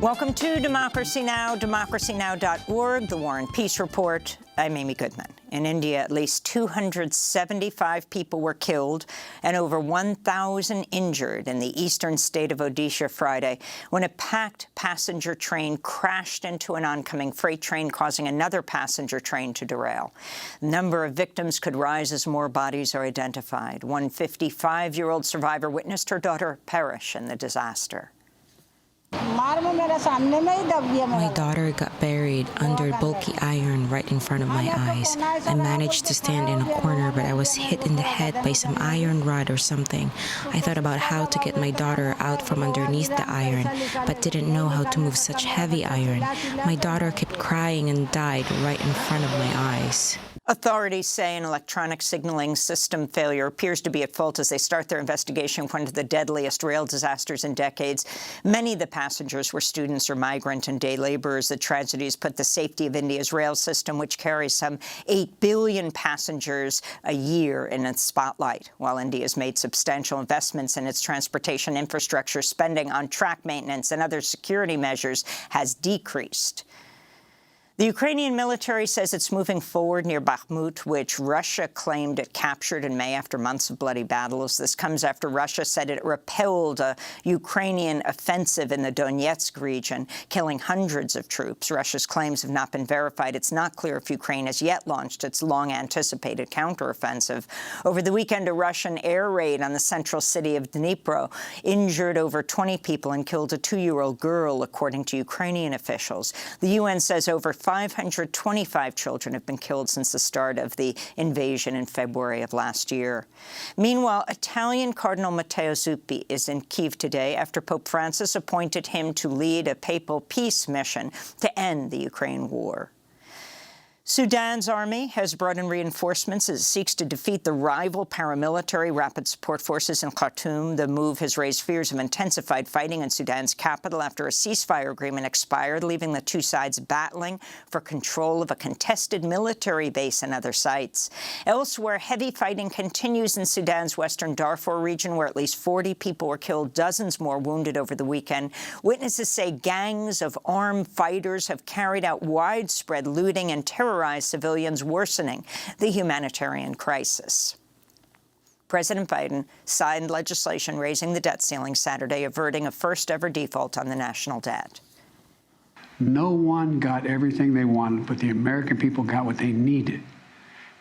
Welcome to Democracy Now!, democracynow.org, the War and Peace Report. I'm Amy Goodman. In India, at least 275 people were killed and over 1,000 injured in the eastern state of Odisha Friday when a packed passenger train crashed into an oncoming freight train, causing another passenger train to derail. The number of victims could rise as more bodies are identified. One 55-year-old survivor witnessed her daughter perish in the disaster. My daughter got buried under bulky iron right in front of my eyes. I managed to stand in a corner, but I was hit in the head by some iron rod or something. I thought about how to get my daughter out from underneath the iron, but didn't know how to move such heavy iron. My daughter kept crying and died right in front of my eyes. Authorities say an electronic signaling system failure appears to be at fault as they start their investigation of one of the deadliest rail disasters in decades. Many of the passengers were students or migrant and day laborers. The tragedies put the safety of India's rail system, which carries some 8 billion passengers a year, in its spotlight. While India has made substantial investments in its transportation infrastructure, spending on track maintenance and other security measures has decreased. The Ukrainian military says it's moving forward near Bakhmut, which Russia claimed it captured in May after months of bloody battles. This comes after Russia said it repelled a Ukrainian offensive in the Donetsk region, killing hundreds of troops. Russia's claims have not been verified. It's not clear if Ukraine has yet launched its long-anticipated counteroffensive. Over the weekend, a Russian air raid on the central city of Dnipro injured over 20 people and killed a 2-year-old girl, according to Ukrainian officials. The UN says over 525 children have been killed since the start of the invasion in February of last year. Meanwhile, Italian Cardinal Matteo Zuppi is in Kyiv today after Pope Francis appointed him to lead a papal peace mission to end the Ukraine war. Sudan's army has brought in reinforcements as it seeks to defeat the rival paramilitary Rapid Support Forces in Khartoum. The move has raised fears of intensified fighting in Sudan's capital after a ceasefire agreement expired, leaving the two sides battling for control of a contested military base and other sites. Elsewhere, heavy fighting continues in Sudan's western Darfur region, where at least 40 people were killed, dozens more wounded over the weekend. Witnesses say gangs of armed fighters have carried out widespread looting and terrorized civilians, worsening the humanitarian crisis. President Biden signed legislation raising the debt ceiling Saturday, averting a first-ever default on the national debt. No one got everything they wanted, but the American people got what they needed.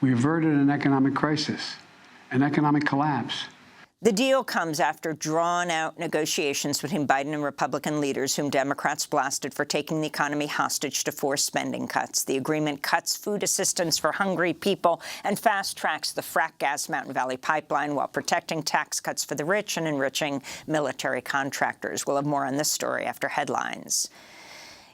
We averted an economic crisis, an economic collapse. The deal comes after drawn-out negotiations between Biden and Republican leaders, whom Democrats blasted for taking the economy hostage to force spending cuts. The agreement cuts food assistance for hungry people and fast-tracks the frack gas Mountain Valley Pipeline while protecting tax cuts for the rich and enriching military contractors. We'll have more on this story after headlines.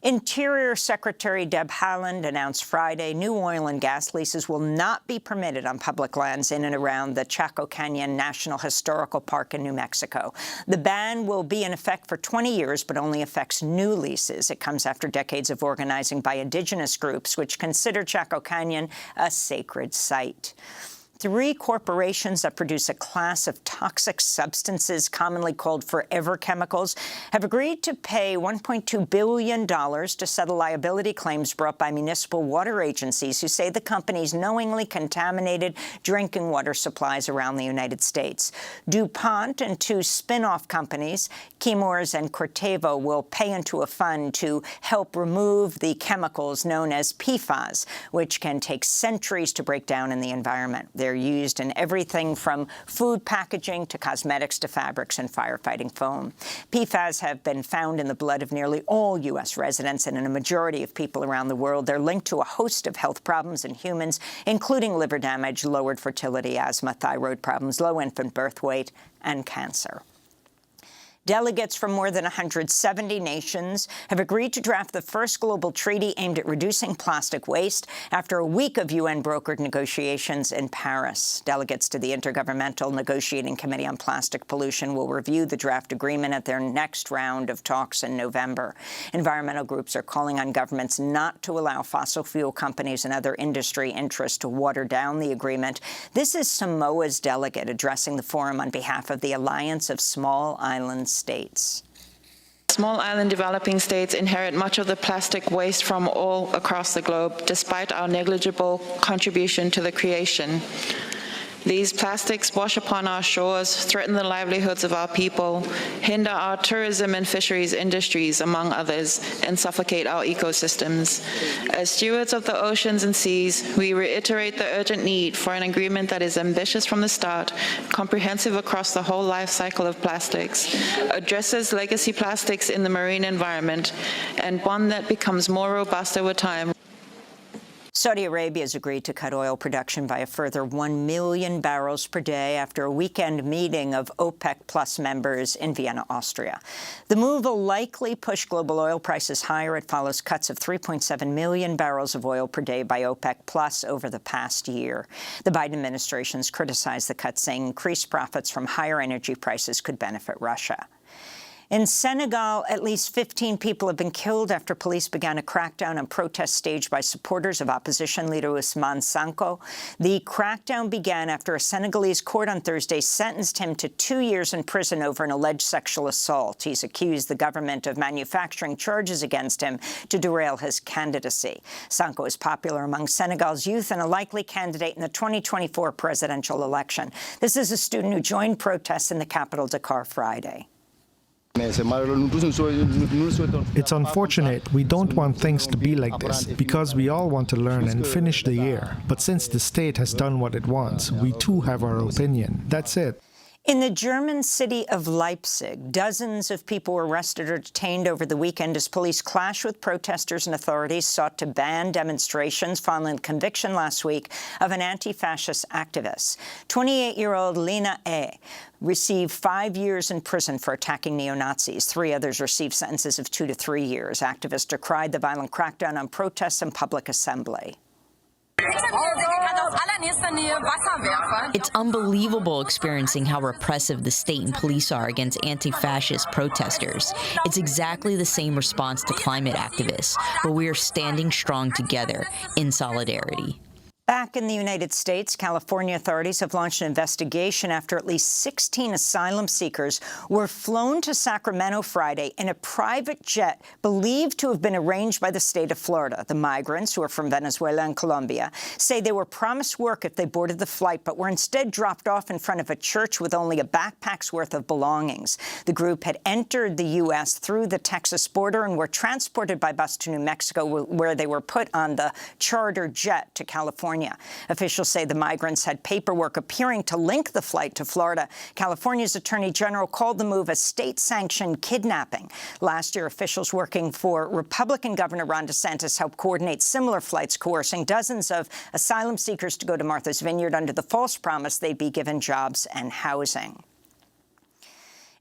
Interior Secretary Deb Haaland announced Friday new oil and gas leases will not be permitted on public lands in and around the Chaco Canyon National Historical Park in New Mexico. The ban will be in effect for 20 years, but only affects new leases. It comes after decades of organizing by indigenous groups, which consider Chaco Canyon a sacred site. 3 corporations that produce a class of toxic substances commonly called forever chemicals have agreed to pay $1.2 billion to settle liability claims brought by municipal water agencies who say the companies knowingly contaminated drinking water supplies around the United States. DuPont and 2 spin-off companies, Chemours and Corteva, will pay into a fund to help remove the chemicals known as PFAS, which can take centuries to break down in the environment. They're used in everything from food packaging to cosmetics to fabrics and firefighting foam. PFAS have been found in the blood of nearly all U.S. residents, and in a majority of people around the world, they're linked to a host of health problems in humans, including liver damage, lowered fertility, asthma, thyroid problems, low infant birth weight, and cancer. Delegates from more than 170 nations have agreed to draft the first global treaty aimed at reducing plastic waste after a week of UN-brokered negotiations in Paris. Delegates to the Intergovernmental Negotiating Committee on Plastic Pollution will review the draft agreement at their next round of talks in November. Environmental groups are calling on governments not to allow fossil fuel companies and other industry interests to water down the agreement. This is Samoa's delegate addressing the forum on behalf of the Alliance of Small Island States. Small island developing states inherit much of the plastic waste from all across the globe, despite our negligible contribution to the creation. These plastics wash upon our shores, threaten the livelihoods of our people, hinder our tourism and fisheries industries, among others, and suffocate our ecosystems. As stewards of the oceans and seas, we reiterate the urgent need for an agreement that is ambitious from the start, comprehensive across the whole life cycle of plastics, addresses legacy plastics in the marine environment, and one that becomes more robust over time. Saudi Arabia has agreed to cut oil production by a further 1 million barrels per day after a weekend meeting of OPEC Plus members in Vienna, Austria. The move will likely push global oil prices higher. It follows cuts of 3.7 million barrels of oil per day by OPEC Plus over the past year. The Biden administration has criticized the cuts, saying increased profits from higher energy prices could benefit Russia. In Senegal, at least 15 people have been killed after police began a crackdown on protests staged by supporters of opposition leader Ousmane Sonko. The crackdown began after a Senegalese court on Thursday sentenced him to 2 years in prison over an alleged sexual assault. He's accused the government of manufacturing charges against him to derail his candidacy. Sonko is popular among Senegal's youth and a likely candidate in the 2024 presidential election. This is a student who joined protests in the capital, Dakar, Friday. It's unfortunate. We don't want things to be like this because we all want to learn and finish the year. But since the state has done what it wants, we too have our opinion. That's it. In the German city of Leipzig, dozens of people were arrested or detained over the weekend as police clashed with protesters and authorities sought to ban demonstrations following the conviction last week of an anti-fascist activist. 28-year-old Lena A. received 5 years in prison for attacking neo-Nazis. 3 others received sentences of 2 to 3 years. Activists decried the violent crackdown on protests and public assembly. It's unbelievable experiencing how repressive the state and police are against anti-fascist protesters. It's exactly the same response to climate activists, but we are standing strong together in solidarity. Back in the United States, California authorities have launched an investigation after at least 16 asylum seekers were flown to Sacramento Friday in a private jet believed to have been arranged by the state of Florida. The migrants, who are from Venezuela and Colombia, say they were promised work if they boarded the flight, but were instead dropped off in front of a church with only a backpack's worth of belongings. The group had entered the U.S. through the Texas border and were transported by bus to New Mexico, where they were put on the charter jet to California. Officials say the migrants had paperwork appearing to link the flight to Florida. California's Attorney General called the move a state-sanctioned kidnapping. Last year, officials working for Republican Governor Ron DeSantis helped coordinate similar flights, coercing dozens of asylum seekers to go to Martha's Vineyard under the false promise they'd be given jobs and housing.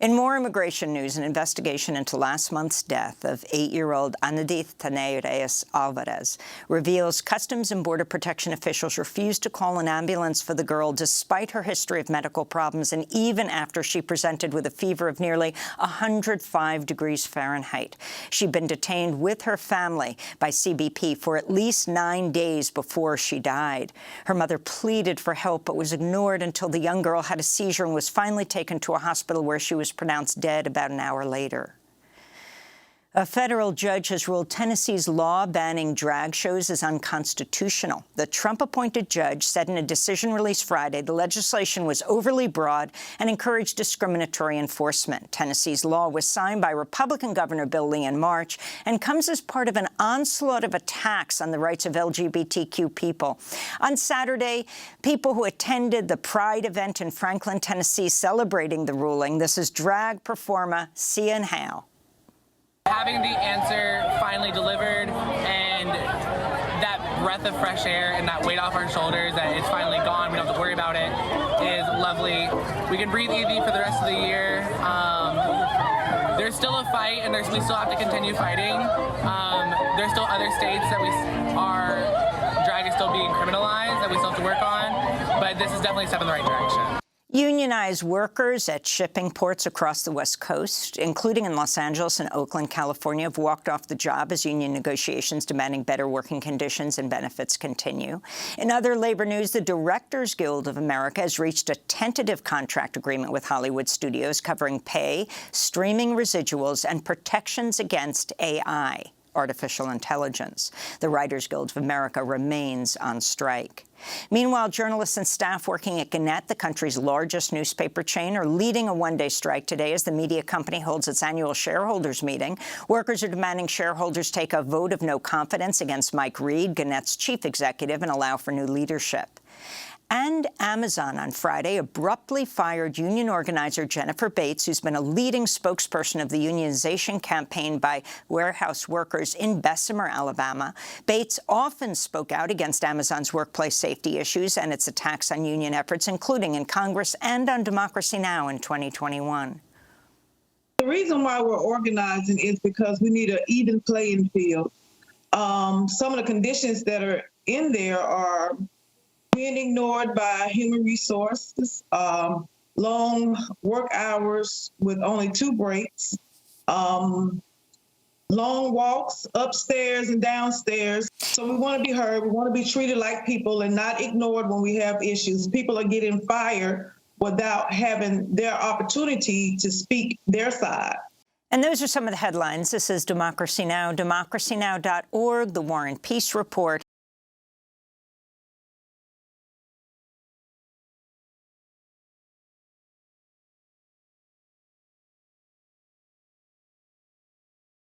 In more immigration news, an investigation into last month's death of 8-year-old Anadith Tanay Reyes Alvarez reveals Customs and Border Protection officials refused to call an ambulance for the girl despite her history of medical problems and even after she presented with a fever of nearly 105 degrees Fahrenheit. She'd been detained with her family by CBP for at least 9 days before she died. Her mother pleaded for help but was ignored until the young girl had a seizure and was finally taken to a hospital where she was pronounced dead about an hour later. A federal judge has ruled Tennessee's law banning drag shows as unconstitutional. The Trump-appointed judge said in a decision released Friday the legislation was overly broad and encouraged discriminatory enforcement. Tennessee's law was signed by Republican Governor Bill Lee in March and comes as part of an onslaught of attacks on the rights of LGBTQ people. On Saturday, people who attended the Pride event in Franklin, Tennessee, celebrating the ruling. This is drag performer Sia Hale. Having the answer finally delivered and that breath of fresh air and that weight off our shoulders that it's finally gone, we don't have to worry about it, is lovely. We can breathe easy for the rest of the year. There's still a fight and we still have to continue fighting. There's still other states that drag is still being criminalized that we still have to work on, but this is definitely a step in the right direction. Unionized workers at shipping ports across the West Coast, including in Los Angeles and Oakland, California, have walked off the job as union negotiations demanding better working conditions and benefits continue. In other labor news, the Directors Guild of America has reached a tentative contract agreement with Hollywood studios covering pay, streaming residuals, and protections against AI, artificial intelligence. The Writers Guild of America remains on strike. Meanwhile, journalists and staff working at Gannett, the country's largest newspaper chain, are leading a one-day strike today as the media company holds its annual shareholders meeting. Workers are demanding shareholders take a vote of no confidence against Mike Reed, Gannett's chief executive, and allow for new leadership. And Amazon on Friday abruptly fired union organizer Jennifer Bates, who's been a leading spokesperson of the unionization campaign by warehouse workers in Bessemer, Alabama. Bates often spoke out against Amazon's workplace safety issues and its attacks on union efforts, including in Congress and on Democracy Now! In 2021. The reason why we're organizing is because we need an even playing field. Some of the conditions that are in there are being ignored by human resources, long work hours with only 2 breaks, long walks upstairs and downstairs. So we want to be heard. We want to be treated like people and not ignored when we have issues. People are getting fired without having their opportunity to speak their side. And those are some of the headlines. This is Democracy Now!, democracynow.org, The War and Peace Report.